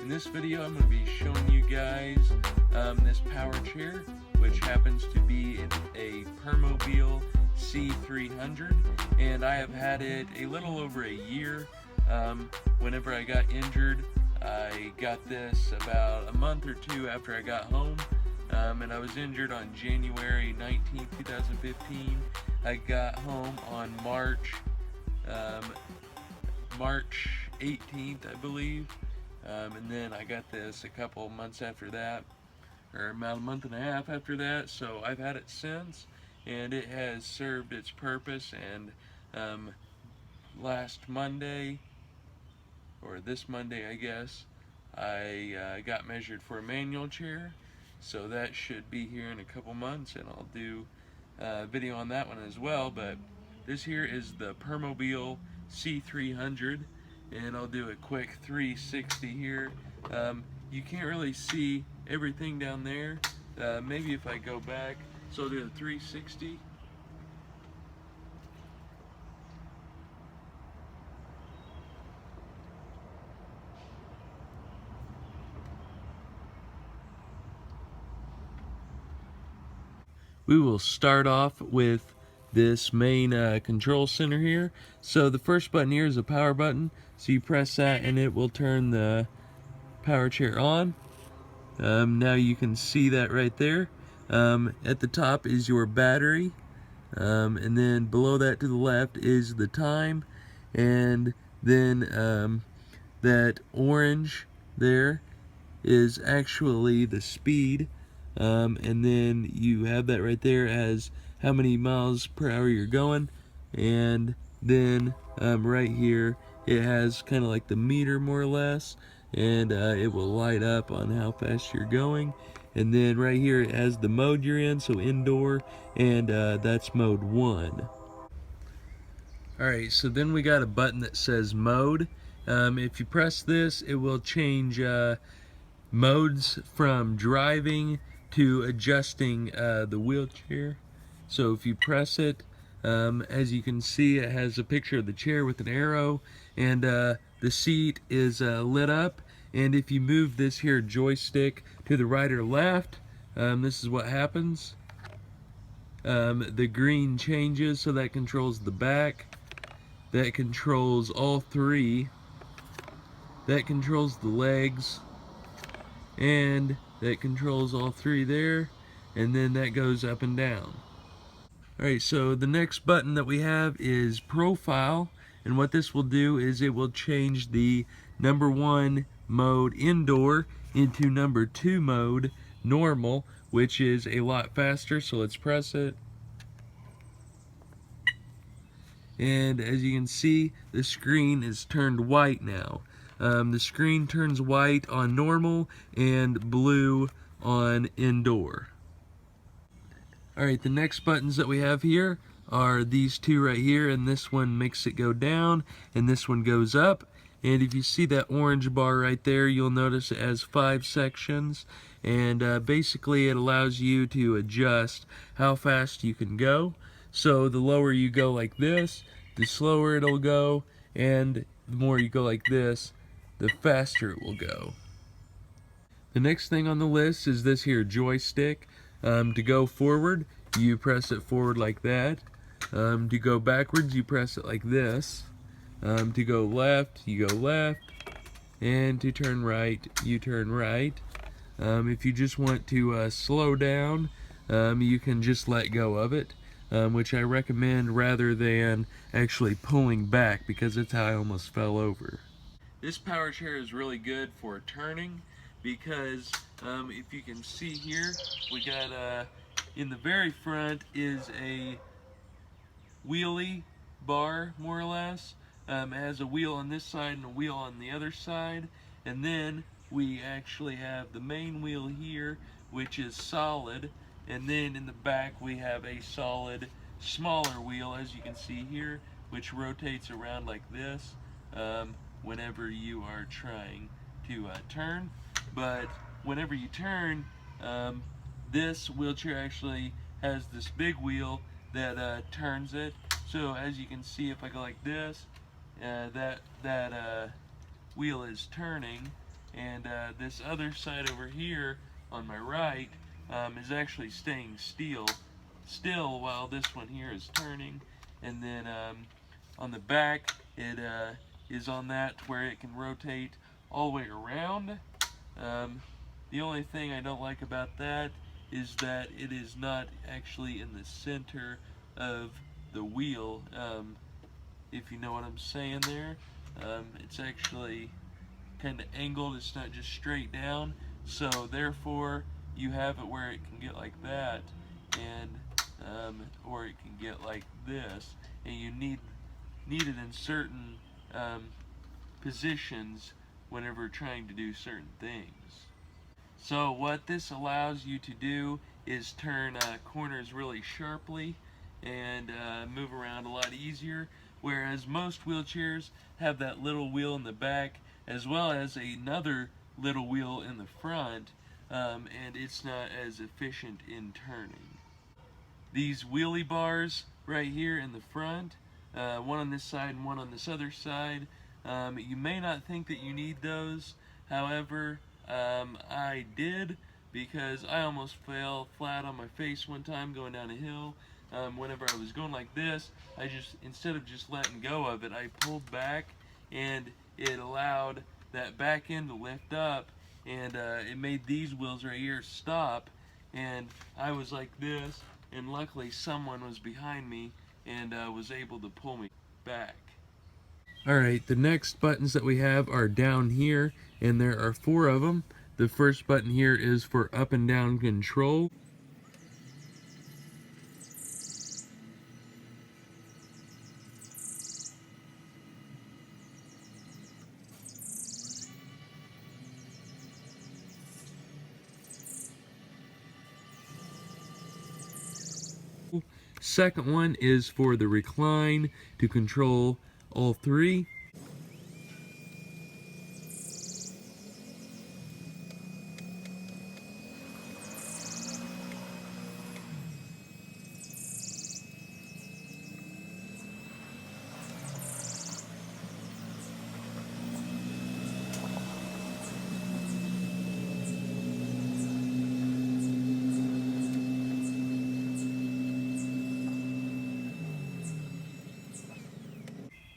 In this video I'm going to be showing you guys this power chair, which happens to be a Permobil C300, and I have had it a little over a year. Whenever I got injured, I got this about a month or two after I got home, and I was injured on January 19, 2015. I got home on March 18th, I believe, and then I got this a couple months after that, or about a month and a half after that. So I've had it since, and it has served its purpose. And last Monday, or this Monday I guess, I got measured for a manual chair, so that should be here in a couple months, and I'll do a video on that one as well. But this here is the Permobil C300, and I'll do a quick 360 here. You can't really see everything down there. Maybe if I go back, so I'll do a 360. We will start off with this main control center here. So the first button here is a power button, so you press that and it will turn the power chair on. Now you can see that right there. At the top is your battery, and then below that to the left is the time, and then that orange there is actually the speed. And then you have that right there as how many miles per hour you're going, and then right here it has kind of like the meter more or less, and it will light up on how fast you're going. And then right here it has the mode you're in, so indoor, and that's mode 1. Alright, so then we got a button that says mode. If you press this, it will change modes from driving to adjusting the wheelchair. So if you press it, as you can see, it has a picture of the chair with an arrow, and the seat is lit up. And if you move this here joystick to the right or left, this is what happens. The green changes, so that controls the back, that controls all three, that controls the legs, and that controls all three there, and then that goes up and down. Alright, so the next button that we have is profile, and what this will do is it will change the number 1 mode indoor into number 2 mode normal, which is a lot faster. So let's press it, and as you can see, the screen is turned white now. The screen turns white on normal and blue on indoor. Alright, the next buttons that we have here are these two right here, and this one makes it go down and this one goes up. And if you see that orange bar right there, you'll notice it has 5 sections, and basically it allows you to adjust how fast you can go. So the lower you go like this, the slower it'll go, and the more you go like this, the faster it will go. The next thing on the list is this here joystick. To go forward, you press it forward like that. To go backwards, you press it like this. To go left, you go left. And to turn right, you turn right. If you just want to slow down, you can just let go of it, which I recommend rather than actually pulling back, because that's how I almost fell over. This power chair is really good for turning, because if you can see here, we got in the very front is a wheelie bar, more or less. It has a wheel on this side and a wheel on the other side, and then we actually have the main wheel here, which is solid, and then in the back we have a solid smaller wheel, as you can see here, which rotates around like this whenever you are trying to turn. But whenever you turn, this wheelchair actually has this big wheel that turns it. So as you can see, if I go like this, that wheel is turning, and this other side over here on my right is actually staying still while this one here is turning, and then on the back it is on that where it can rotate all the way around. Um, the only thing I don't like about that is that it is not actually in the center of the wheel, if you know what I'm saying there. It's actually kind of angled, it's not just straight down, so therefore you have it where it can get like that, and or it can get like this, and you need it in certain positions whenever trying to do certain things. So what this allows you to do is turn corners really sharply and move around a lot easier, whereas most wheelchairs have that little wheel in the back as well as another little wheel in the front, and it's not as efficient in turning. These wheelie bars right here in the front, one on this side and one on this other side, you may not think that you need those. However, I did, because I almost fell flat on my face one time going down a hill. Whenever I was going like this, I just, instead of just letting go of it, I pulled back, and it allowed that back end to lift up, and it made these wheels right here stop, and I was like this, and luckily someone was behind me and was able to pull me back. Alright, the next buttons that we have are down here, and there are 4 of them. The first button here is for up and down control. Second one is for the recline to control all 3.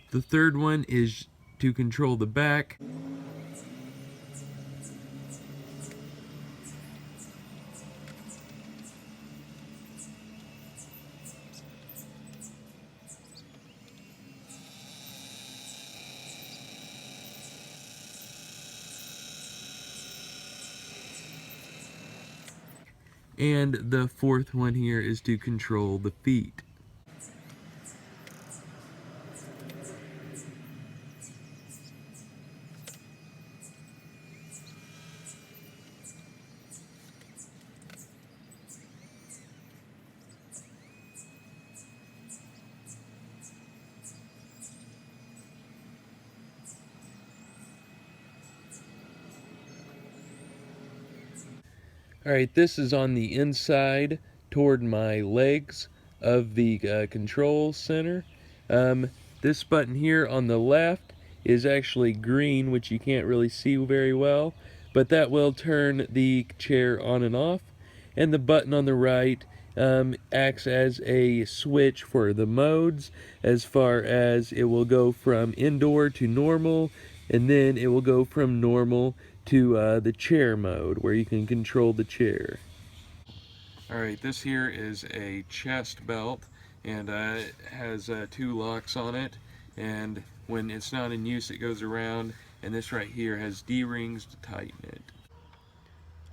The third one is to control the back. And the fourth one here is to control the feet. Alright, this is on the inside toward my legs of the control center. This button here on the left is actually green, which you can't really see very well, but that will turn the chair on and off. And the button on the right acts as a switch for the modes, as far as it will go from indoor to normal, and then it will go from normal to the chair mode, where you can control the chair. Alright, this here is a chest belt, and it has 2 locks on it, and when it's not in use it goes around, and this right here has D-rings to tighten it.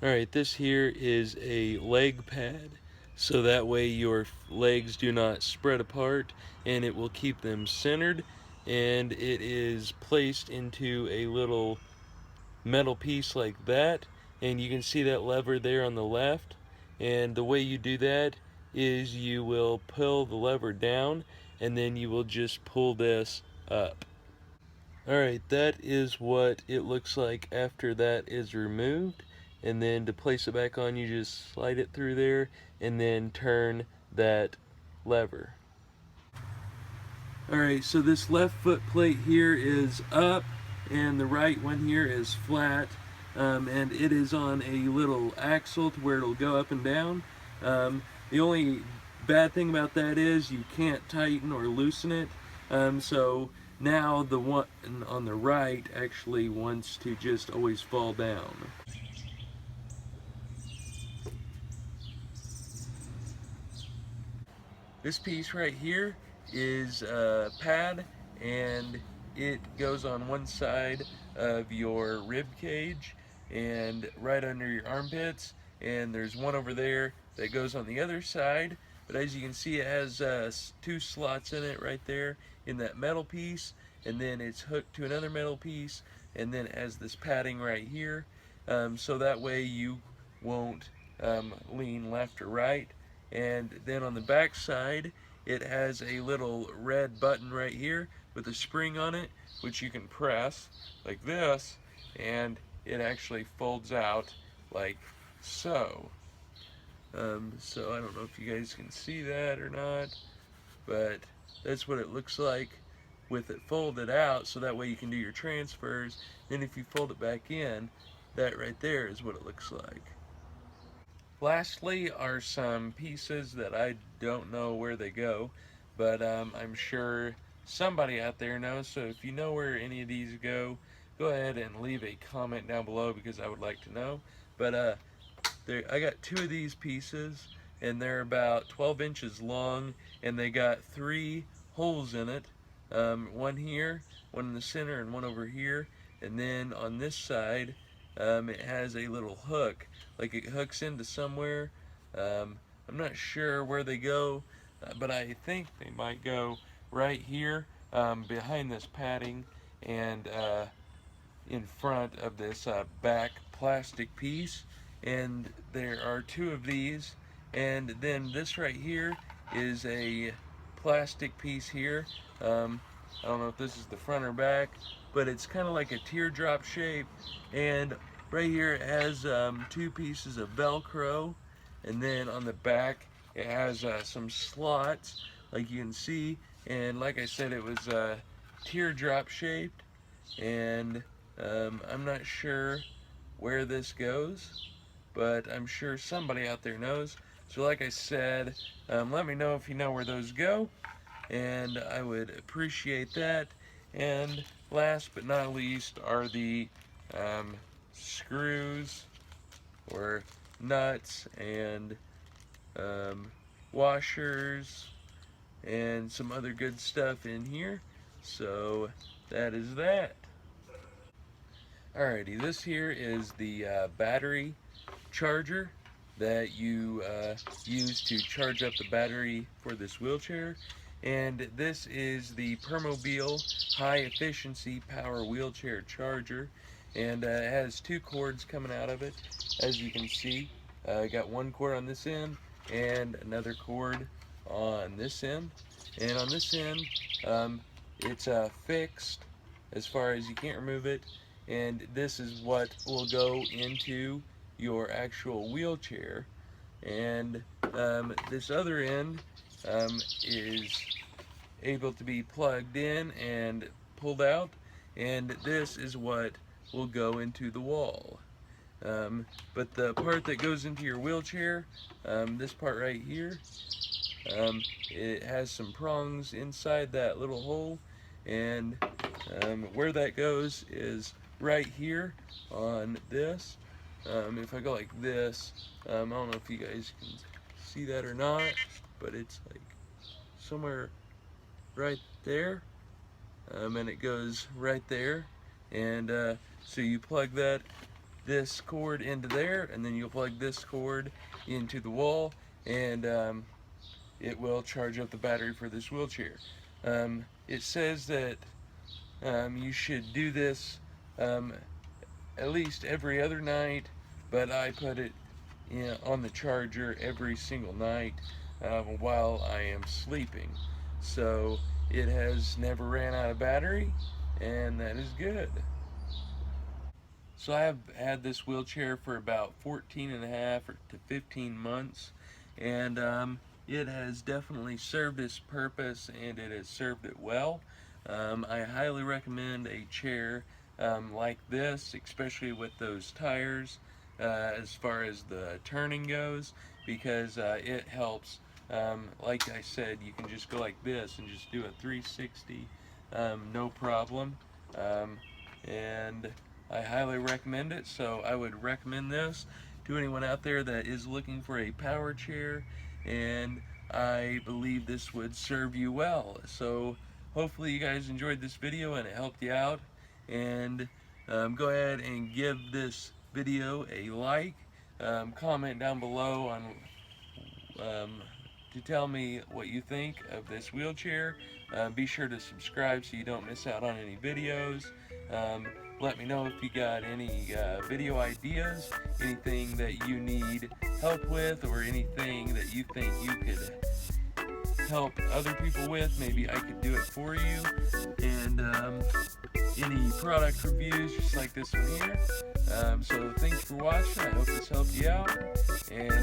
Alright, this here is a leg pad, so that way your legs do not spread apart, and it will keep them centered, and it is placed into a little metal piece like that, and you can see that lever there on the left, and the way you do that is you will pull the lever down, and then you will just pull this up. Alright, that is what it looks like after that is removed, and then to place it back on you just slide it through there and then turn that lever. Alright, so this left foot plate here is up and the right one here is flat. and it is on a little axle to where it'll go up and down. The only bad thing about that is you can't tighten or loosen it. So now the one on the right actually wants to just always fall down. This piece right here is a pad, and it goes on one side of your rib cage and right under your armpits, and there's one over there that goes on the other side. But as you can see, it has two slots in it right there in that metal piece, and then it's hooked to another metal piece, and then it has this padding right here, so that way you won't lean left or right. And then on the back side, it has a little red button right here with a spring on it, which you can press like this, and it actually folds out like so. So I don't know if you guys can see that or not, but that's what it looks like with it folded out, so that way you can do your transfers. Then if you fold it back in, that right there is what it looks like. Lastly are some pieces that I don't know where they go, but I'm sure somebody out there knows. So if you know where any of these go ahead and leave a comment down below, because I would like to know. But I got two of these pieces, and they're about 12 inches long, and they got 3 holes in it. One here, one in the center, and one over here. And then on this side, it has a little hook, like it hooks into somewhere. I'm not sure where they go, but I think they might go right here, behind this padding, and in front of this back plastic piece. And there are 2 of these, and then this right here is a plastic piece here. I don't know if this is the front or back, but it's kind of like a teardrop shape, and right here it has 2 pieces of Velcro, and then on the back it has some slots like you can see, and like I said, it was teardrop shaped. And I'm not sure where this goes, but I'm sure somebody out there knows. So like I said, let me know if you know where those go, and I would appreciate that. And last but not least are the screws or nuts and washers and some other good stuff in here. So that is that. Alrighty, this here is the battery charger that you use to charge up the battery for this wheelchair. And this is the Permobil high efficiency power wheelchair charger. And it has 2 cords coming out of it, as you can see. I got 1 cord on this end and another cord on this end. And on this end, it's fixed as far as you can't remove it, and this is what will go into your actual wheelchair. And this other end is able to be plugged in and pulled out, and this is what will go into the wall. But the part that goes into your wheelchair, this part right here, it has some prongs inside that little hole, and where that goes is right here on this. If I go like this, I don't know if you guys can see that or not, but it's like somewhere right there, and it goes right there. And so you plug this cord into there, and then you'll plug this cord into the wall, and it will charge up the battery for this wheelchair. It says that you should do this at least every other night, but I put it on the charger every single night while I am sleeping. So it has never ran out of battery, and that is good. So I have had this wheelchair for about 14 and a half to 15 months, and it has definitely served its purpose, and it has served it well. I highly recommend a chair like this, especially with those tires, as far as the turning goes, because it helps. Like I said, you can just go like this and just do a 360, no problem. Um, and I highly recommend it. So I would recommend this to anyone out there that is looking for a power chair, and I believe this would serve you well. So hopefully you guys enjoyed this video and it helped you out. And go ahead and give this video a like. Comment down below on to tell me what you think of this wheelchair. Be sure to subscribe so you don't miss out on any videos. Let me know if you got any video ideas, anything that you need help with, or anything that you think you could help other people with. Maybe I could do it for you. And any product reviews just like this one here. So thanks for watching. I hope this helped you out. And